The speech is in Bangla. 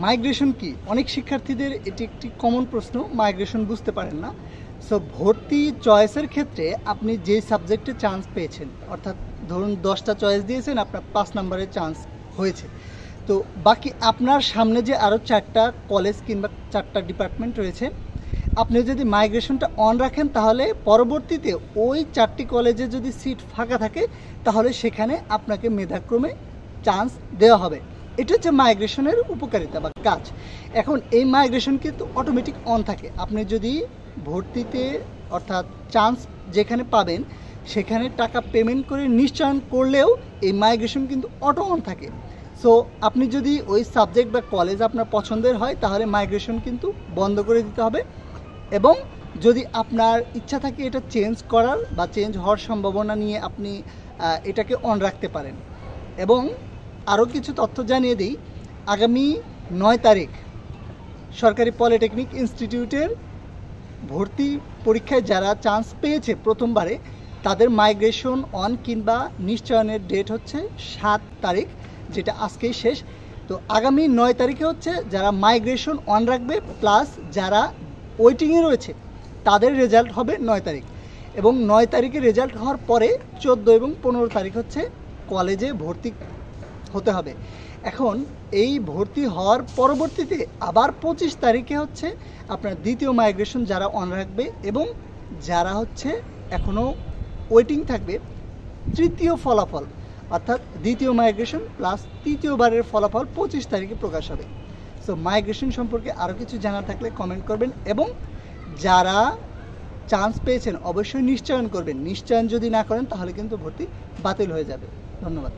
মাইগ্রেশন কি? অনেক শিক্ষার্থীদের এটি একটি কমন প্রশ্ন, মাইগ্রেশন বুঝতে পারেন না। সো ভর্তি চয়েসের ক্ষেত্রে আপনি যে সাবজেক্টে চান্স পেয়েছেন, অর্থাৎ ধরুন 10টা চয়েস দিয়েছেন, আপনার 5 নম্বরে চান্স হয়েছে, তো বাকি আপনার সামনে যে আরও 4টা কলেজ কিংবা 4টা ডিপার্টমেন্ট রয়েছে, আপনি যদি মাইগ্রেশনটা অন রাখেন তাহলে পরবর্তীতে ওই 4টি কলেজে যদি সিট ফাঁকা থাকে তাহলে সেখানে আপনাকে মেধাক্রমে চান্স দেওয়া হবে। এটা হচ্ছে মাইগ্রেশনের উপকারিতা বা কাজ। এখন এই মাইগ্রেশন কিন্তু অটোমেটিক অন থাকে। আপনি যদি ভর্তিতে অর্থাৎ চান্স যেখানে পাবেন সেখানে টাকা পেমেন্ট করে নিশ্চয়ন করলেও এই মাইগ্রেশন কিন্তু অটো অন থাকে। সো আপনি যদি ওই সাবজেক্ট বা কলেজ আপনার পছন্দের হয় তাহলে মাইগ্রেশন কিন্তু বন্ধ করে দিতে হবে, এবং যদি আপনার ইচ্ছা থাকে এটা চেঞ্জ করার বা চেঞ্জ হওয়ার সম্ভাবনা নিয়ে আপনি এটাকে অন রাখতে পারেন। এবং আরও কিছু তথ্য জানিয়ে দিই, আগামী 9 তারিখ সরকারি পলিটেকনিক ইনস্টিটিউটের ভর্তি পরীক্ষায় যারা চান্স পেয়েছে প্রথমবারে তাদের মাইগ্রেশন অন কিংবা নিশ্চয়নের ডেট হচ্ছে 7 তারিখ, যেটা আজকেই শেষ। তো আগামী 9 তারিখে হচ্ছে যারা মাইগ্রেশন অন রাখবে প্লাস যারা ওয়েটিংয়ে রয়েছে তাদের রেজাল্ট হবে 9 তারিখ, এবং 9 তারিখে রেজাল্ট হওয়ার পরে 14 এবং 15 তারিখ হচ্ছে কলেজে ভর্তি হতে হবে। এখন এই ভর্তি হওয়ার পরবর্তীতে আবার 25 তারিখে হচ্ছে আপনার দ্বিতীয় মাইগ্রেশন যারা অন রাখবে, এবং যারা হচ্ছে এখনও ওয়েটিং থাকবে তৃতীয় ফলাফল, অর্থাৎ দ্বিতীয় মাইগ্রেশন প্লাস তৃতীয়বারের ফলাফল 25 তারিখে প্রকাশ হবে। সো মাইগ্রেশন সম্পর্কে আরও কিছু জানা থাকলে কমেন্ট করবেন, এবং যারা চান্স পেয়েছেন অবশ্যই নিশ্চয়ন করবেন। নিশ্চয়ন যদি না করেন তাহলে কিন্তু ভর্তি বাতিল হয়ে যাবে। ধন্যবাদ।